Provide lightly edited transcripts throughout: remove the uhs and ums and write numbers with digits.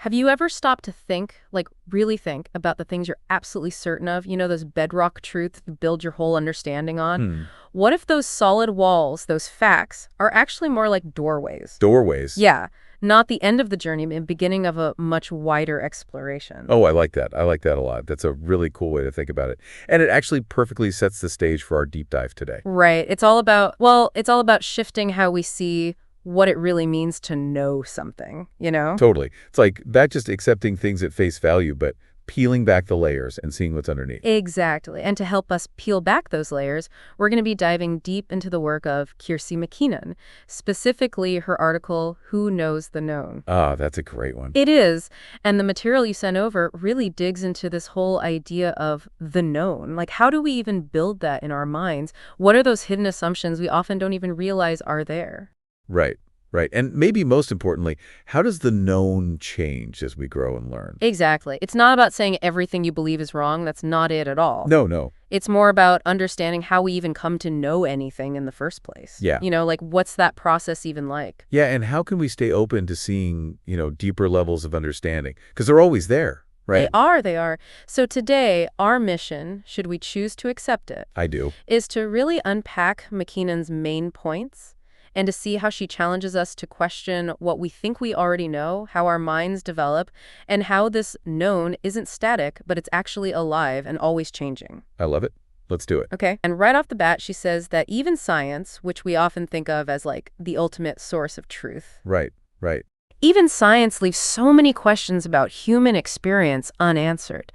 Have you ever stopped to think, like really think, about the things you're absolutely certain of? You know, those bedrock truths you build your whole understanding on? Hmm. What if those solid walls, those facts, are actually more like doorways? Doorways. Yeah, not the end of the journey, but beginning of a much wider exploration. Oh, I like that. I like that a lot. That's a really cool way to think about it. And it actually perfectly sets the stage for our deep dive today. Right. It's all about, well, it's all about shifting how we see what it really means to know something, you know? Totally. It's like not just accepting things at face value, but peeling back the layers and seeing what's underneath. Exactly. And to help us peel back those layers, we're going to be diving deep into the work of Kiersey McKinnon, specifically her article, Who Knows the Known? Ah, that's a great one. It is. And the material you sent over really digs into this whole idea of the known. Like, how do we even build that in our minds? What are those hidden assumptions we often don't even realize are there? Right, right. And maybe most importantly, how does the known change as we grow and learn? Exactly. It's not about saying everything you believe is wrong. That's not it at all. No, no. It's more about understanding how we even come to know anything in the first place. Yeah. You know, like what's that process even like? Yeah, and how can we stay open to seeing, deeper levels of understanding? Because they're always there, right? They are. So today, our mission, should we choose to accept it, I do. is to really unpack McKinnon's main points and to see how she challenges us to question what we think we already know, how our minds develop, and how this known isn't static, but it's actually alive and always changing. I love it. Let's do it. Okay. And right off the bat, she says that even science, which we often think of as like the ultimate source of truth, Right, right. even science leaves so many questions about human experience unanswered.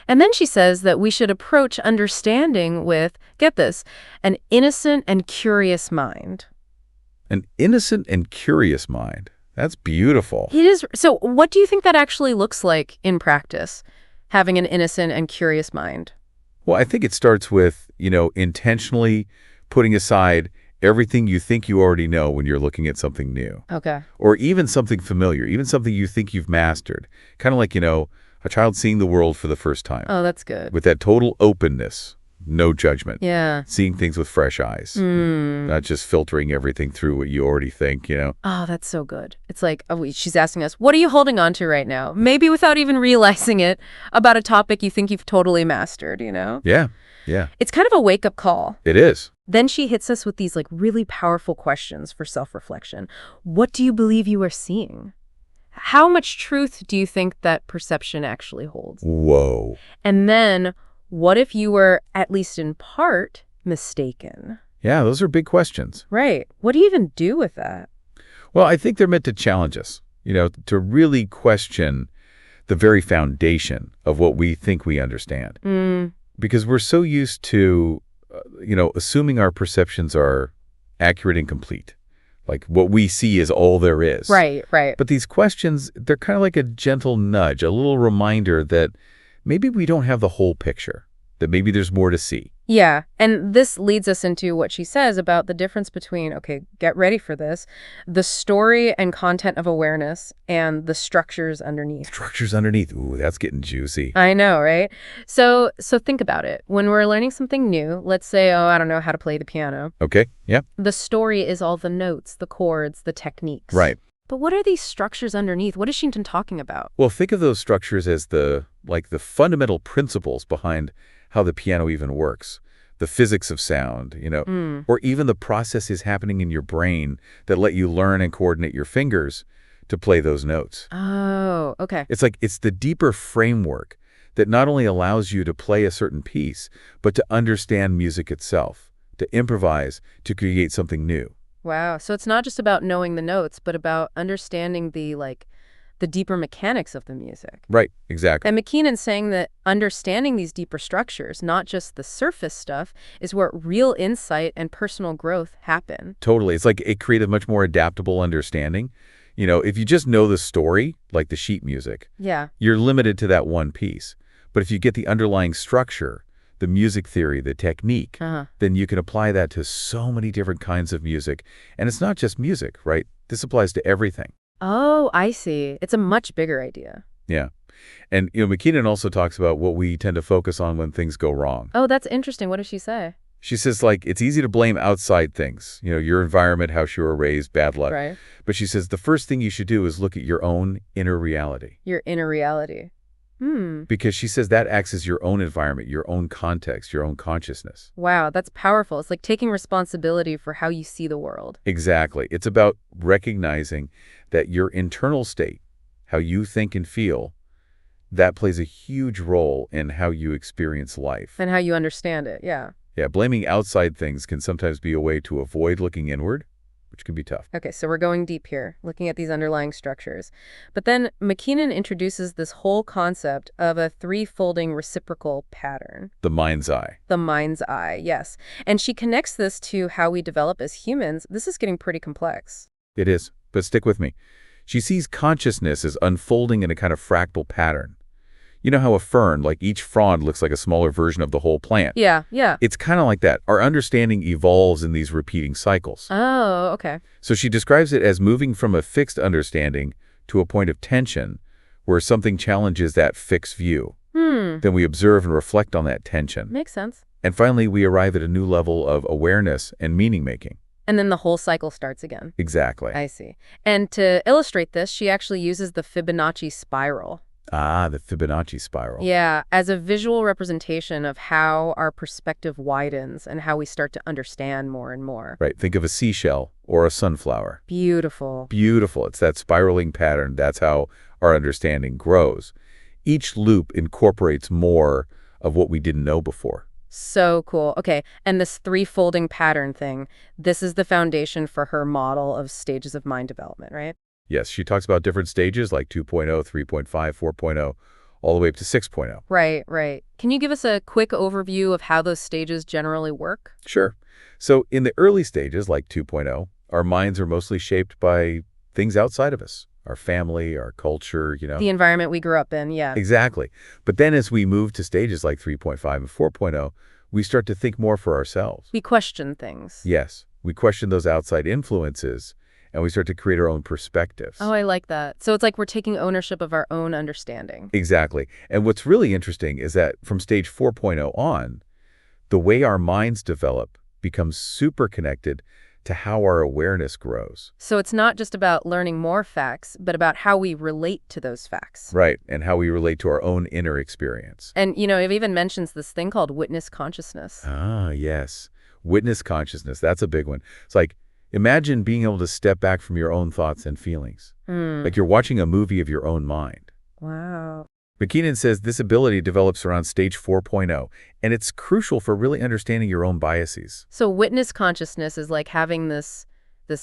And then she says that we should approach understanding with, get this, an innocent and curious mind. An innocent and curious mind. That's beautiful. It is. So what do you think that actually looks like in practice, having an innocent and curious mind? Well, I think it starts with, intentionally putting aside everything you think you already know when you're looking at something new. Okay. Or even something familiar, even something you think you've mastered. Kind of like, a child seeing the world for the first time. Oh, that's good. With that total openness, no judgment. Yeah. Seeing things with fresh eyes. Not just filtering everything through what you already think. Oh, that's so good. It's like, she's asking us, what are you holding on to right now? Maybe without even realizing it, about a topic you think you've totally mastered, Yeah, yeah. It's kind of a wake-up call. It is. Then she hits us with these like really powerful questions for self-reflection. What do you believe you are seeing? How much truth do you think that perception actually holds? Whoa. And then, what if you were, at least in part, mistaken? Yeah, those are big questions. Right. What do you even do with that? Well, I think they're meant to challenge us, to really question the very foundation of what we think we understand. Because we're so used to, assuming our perceptions are accurate and complete. Like what we see is all there is. Right, right. But these questions, they're kind of like a gentle nudge, a little reminder that maybe we don't have the whole picture, that maybe there's more to see. Yeah, and this leads us into what she says about the difference between, okay, get ready for this, the story and content of awareness and the structures underneath. Structures underneath. Ooh, that's getting juicy. I know, right? So think about it. When we're learning something new, let's say, I don't know how to play the piano. Okay, yeah. The story is all the notes, the chords, the techniques. Right. But what are these structures underneath? What is she talking about? Well, think of those structures as the fundamental principles behind how the piano even works, the physics of sound, or even the processes happening in your brain that let you learn and coordinate your fingers to play those notes. Oh, okay. It's the deeper framework that not only allows you to play a certain piece, but to understand music itself, to improvise, to create something new. Wow. So it's not just about knowing the notes, but about understanding the deeper mechanics of the music. Right, exactly. And McKinnon's saying that understanding these deeper structures, not just the surface stuff, is where real insight and personal growth happen. Totally. It's like it creates a much more adaptable understanding. If you just know the story, like the sheet music, Yeah. you're limited to that one piece. But if you get the underlying structure, the music theory, the technique, then you can apply that to so many different kinds of music. And it's not just music, right? This applies to everything. Oh, I see. It's a much bigger idea. Yeah. And, McKinnon also talks about what we tend to focus on when things go wrong. Oh, that's interesting. What does she say? She says, like, it's easy to blame outside things, your environment, how you were raised, bad luck. Right. But she says the first thing you should do is look at your own inner reality. Your inner reality. Because she says that acts as your own environment, your own context, your own consciousness. Wow, that's powerful. It's like taking responsibility for how you see the world. Exactly. It's about recognizing that your internal state, how you think and feel, that plays a huge role in how you experience life. And how you understand it, yeah. Yeah, blaming outside things can sometimes be a way to avoid looking inward, which can be tough. Okay, so we're going deep here, looking at these underlying structures. But then McKinnon introduces this whole concept of a three-folding reciprocal pattern. The mind's eye. The mind's eye, yes. And she connects this to how we develop as humans. This is getting pretty complex. It is, but stick with me. She sees consciousness as unfolding in a kind of fractal pattern. You know how a fern, like each frond, looks like a smaller version of the whole plant? Yeah, yeah. It's kind of like that. Our understanding evolves in these repeating cycles. Oh, okay. So she describes it as moving from a fixed understanding to a point of tension where something challenges that fixed view. Then we observe and reflect on that tension. Makes sense. And finally, we arrive at a new level of awareness and meaning-making. And then the whole cycle starts again. Exactly. I see. And to illustrate this, she actually uses the Fibonacci spiral. Ah, the Fibonacci spiral. Yeah, as a visual representation of how our perspective widens and how we start to understand more and more. Right. Think of a seashell or a sunflower. Beautiful. Beautiful. It's that spiraling pattern. That's how our understanding grows. Each loop incorporates more of what we didn't know before. So cool. Okay, and this three-folding pattern thing, this is the foundation for her model of stages of mind development, right? Yes, she talks about different stages like 2.0, 3.5, 4.0, all the way up to 6.0. Right, right. Can you give us a quick overview of how those stages generally work? Sure. So in the early stages, like 2.0, our minds are mostly shaped by things outside of us, our family, our culture, The environment we grew up in, yeah. Exactly. But then as we move to stages like 3.5 and 4.0, we start to think more for ourselves. We question things. Yes. We question those outside influences, and we start to create our own perspectives. Oh, I like that. So it's like we're taking ownership of our own understanding. Exactly. And what's really interesting is that from stage 4.0 on, the way our minds develop becomes super connected to how our awareness grows. So it's not just about learning more facts, but about how we relate to those facts. Right, and how we relate to our own inner experience. And, it even mentions this thing called witness consciousness. Ah, yes. Witness consciousness, that's a big one. It's like, imagine being able to step back from your own thoughts and feelings. Like you're watching a movie of your own mind. Wow. McKinnon says this ability develops around stage 4.0, and it's crucial for really understanding your own biases. So witness consciousness is like having this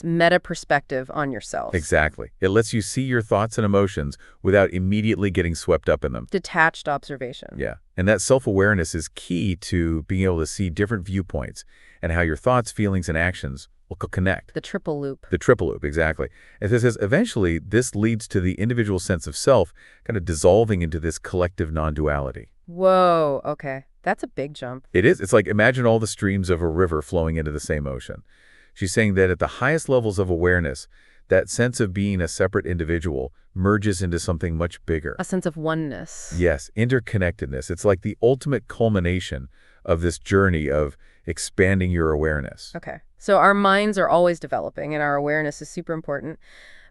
meta perspective on yourself. Exactly. It lets you see your thoughts and emotions without immediately getting swept up in them. Detached observation. Yeah. And that self-awareness is key to being able to see different viewpoints and how your thoughts, feelings, and actions will connect. The triple loop. The triple loop, exactly. And this says eventually this leads to the individual sense of self kind of dissolving into this collective non-duality. Whoa, okay. That's a big jump. It is. It's like imagine all the streams of a river flowing into the same ocean. She's saying that at the highest levels of awareness, that sense of being a separate individual merges into something much bigger. A sense of oneness. Yes, interconnectedness. It's like the ultimate culmination of this journey of expanding your awareness. Okay. So our minds are always developing and our awareness is super important.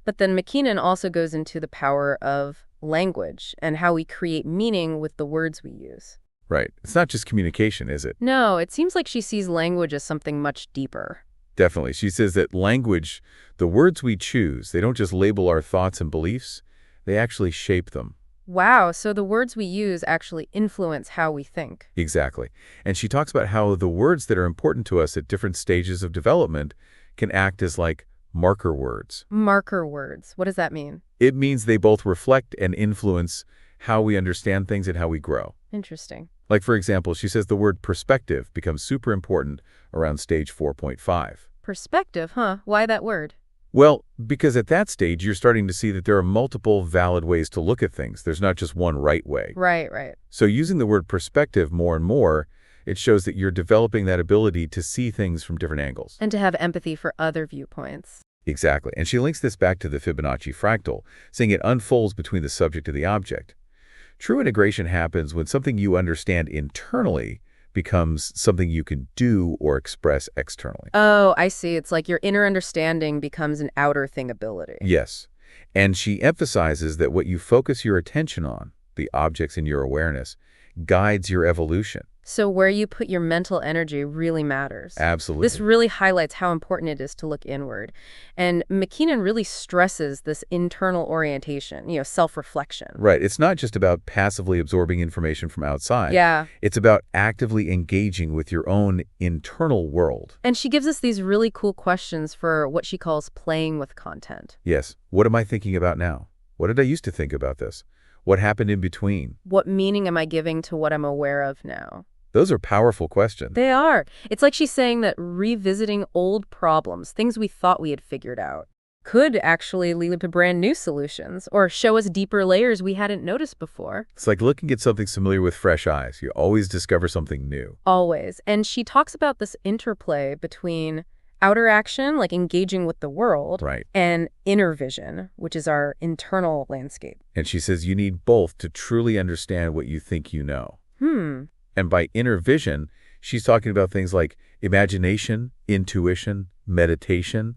But then McKinnon also goes into the power of language and how we create meaning with the words we use. Right. It's not just communication, is it? No, it seems like she sees language as something much deeper. Definitely. She says that language, the words we choose, they don't just label our thoughts and beliefs, they actually shape them. Wow, so the words we use actually influence how we think. Exactly. And she talks about how the words that are important to us at different stages of development can act as like marker words. Marker words. What does that mean? It means they both reflect and influence how we understand things and how we grow. Interesting. Like, for example, she says the word perspective becomes super important around stage 4.5. Perspective, huh? Why that word? Well, because at that stage, you're starting to see that there are multiple valid ways to look at things. There's not just one right way. Right, right. So using the word perspective more and more, it shows that you're developing that ability to see things from different angles. And to have empathy for other viewpoints. Exactly. And she links this back to the Fibonacci fractal, saying it unfolds between the subject and the object. True integration happens when something you understand internally becomes something you can do or express externally. Oh, I see. It's like your inner understanding becomes an outer thing ability. Yes. And she emphasizes that what you focus your attention on, the objects in your awareness, guides your evolution. So where you put your mental energy really matters. This Absolutely. really highlights how important it is to look inward. And McKinnon really stresses this internal orientation, self-reflection. Right. It's not just about passively absorbing information from outside. Yeah. It's about actively engaging with your own internal world. And she gives us these really cool questions for what she calls playing with content. Yes. What am I thinking about now? What did I used to think about this? What happened in between? What meaning am I giving to what I'm aware of now? Those are powerful questions. They are. It's like she's saying that revisiting old problems, things we thought we had figured out, could actually lead to brand new solutions or show us deeper layers we hadn't noticed before. It's like looking at something familiar with fresh eyes. You always discover something new. Always. And she talks about this interplay between outer action, like engaging with the world, Right. and inner vision, which is our internal landscape. And she says you need both to truly understand what you think you know. Hmm. And by inner vision, she's talking about things like imagination, intuition, meditation,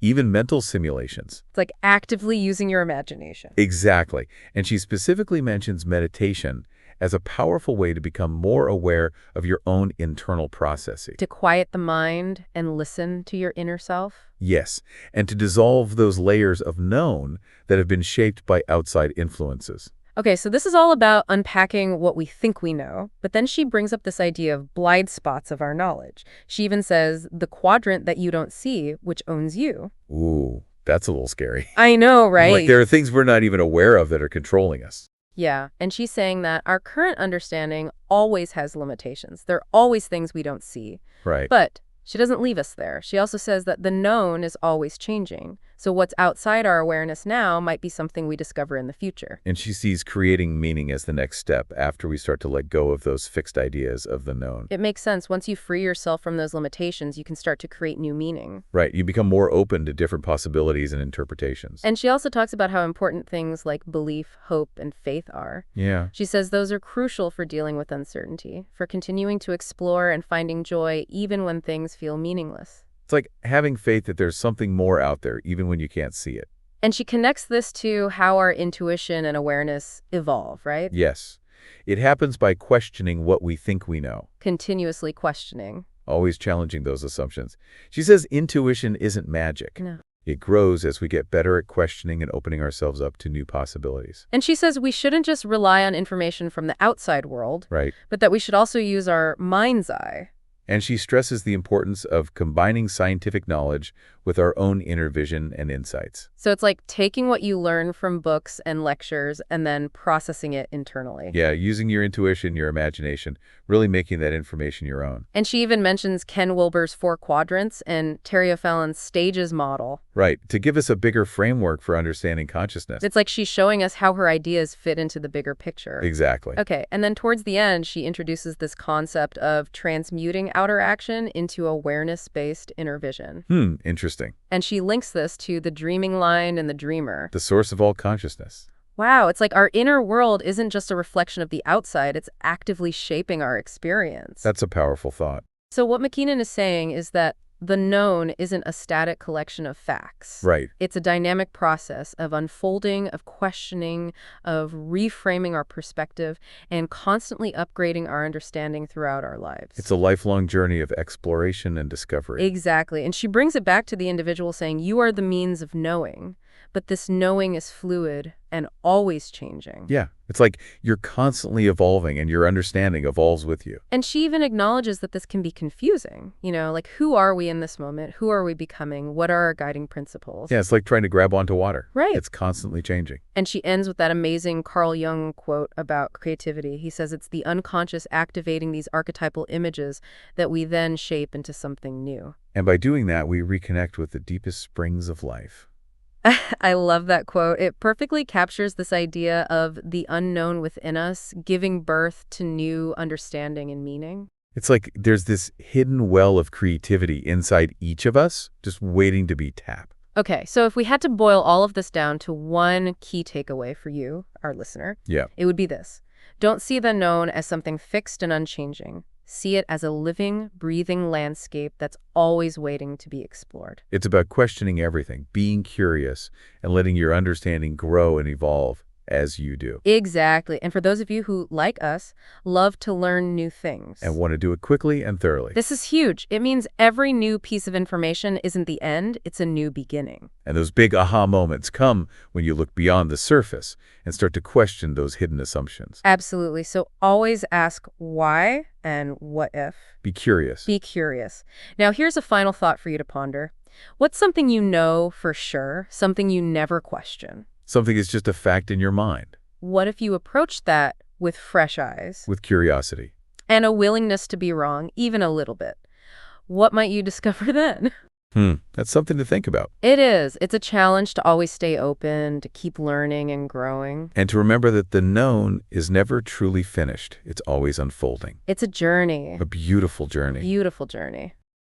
even mental simulations. It's like actively using your imagination. Exactly. And she specifically mentions meditation as a powerful way to become more aware of your own internal processes. To quiet the mind and listen to your inner self. Yes, and to dissolve those layers of known that have been shaped by outside influences. Okay, so this is all about unpacking what we think we know, but then she brings up this idea of blind spots of our knowledge. She even says the quadrant that you don't see, which owns you. Ooh, that's a little scary. I know, right? Like there are things we're not even aware of that are controlling us. Yeah, and she's saying that our current understanding always has limitations. There are always things we don't see. Right. But she doesn't leave us there. She also says that the known is always changing. So what's outside our awareness now might be something we discover in the future. And she sees creating meaning as the next step after we start to let go of those fixed ideas of the known. It makes sense. Once you free yourself from those limitations, you can start to create new meaning. Right. You become more open to different possibilities and interpretations. And she also talks about how important things like belief, hope, and faith are. Yeah. She says those are crucial for dealing with uncertainty, for continuing to explore and finding joy even when things feel meaningless. It's like having faith that there's something more out there, even when you can't see it. And she connects this to how our intuition and awareness evolve, right? Yes. It happens by questioning what we think we know, Continuously questioning. always challenging those assumptions. She says intuition isn't magic. No. It grows as we get better at questioning and opening ourselves up to new possibilities. And she says we shouldn't just rely on information from the outside world, Right. but that we should also use our mind's eye. And she stresses the importance of combining scientific knowledge with our own inner vision and insights. So it's like taking what you learn from books and lectures and then processing it internally. Yeah, using your intuition, your imagination, really making that information your own. And she even mentions Ken Wilber's 4 quadrants and Terry O'Fallon's stages model. Right, to give us a bigger framework for understanding consciousness. It's like she's showing us how her ideas fit into the bigger picture. Exactly. Okay, and then towards the end, she introduces this concept of transmuting outer action into awareness-based inner vision. Interesting. And she links this to the dreaming line and the dreamer. The source of all consciousness. Wow, it's like our inner world isn't just a reflection of the outside, it's actively shaping our experience. That's a powerful thought. So what McKinnon is saying is that the known isn't a static collection of facts. Right. It's a dynamic process of unfolding, of questioning, of reframing our perspective, and constantly upgrading our understanding throughout our lives. It's a lifelong journey of exploration and discovery. Exactly. And she brings it back to the individual saying, you are the means of knowing, but this knowing is fluid and always changing. Yeah. It's like you're constantly evolving and your understanding evolves with you. And she even acknowledges that this can be confusing. Like who are we in this moment? Who are we becoming? What are our guiding principles? Yeah, it's like trying to grab onto water. Right. It's constantly changing. And she ends with that amazing Carl Jung quote about creativity. He says it's the unconscious activating these archetypal images that we then shape into something new. And by doing that, we reconnect with the deepest springs of life. I love that quote. It perfectly captures this idea of the unknown within us giving birth to new understanding and meaning. It's like there's this hidden well of creativity inside each of us, just waiting to be tapped. Okay, so if we had to boil all of this down to one key takeaway for you, our listener, Yeah. it would be this. Don't see the known as something fixed and unchanging. See it as a living, breathing landscape that's always waiting to be explored. It's about questioning everything, being curious, and letting your understanding grow and evolve as you do. Exactly. And for those of you who, like us, love to learn new things, And want to do it quickly and thoroughly. this is huge. It means every new piece of information isn't the end, it's a new beginning. And those big aha moments come when you look beyond the surface and start to question those hidden assumptions. Absolutely. So always ask why and what if. Be curious. Be curious. Now, here's a final thought for you to ponder. What's something you know for sure, something you never question? Something is just a fact in your mind, What if you approach that with fresh eyes with curiosity. and a willingness to be wrong, even a little bit? What might you discover then? That's something to think about. It is. It's a challenge to always stay open, to keep learning and growing. And to remember that the known is never truly finished. It's always unfolding. It's a journey. A beautiful journey. Beautiful journey.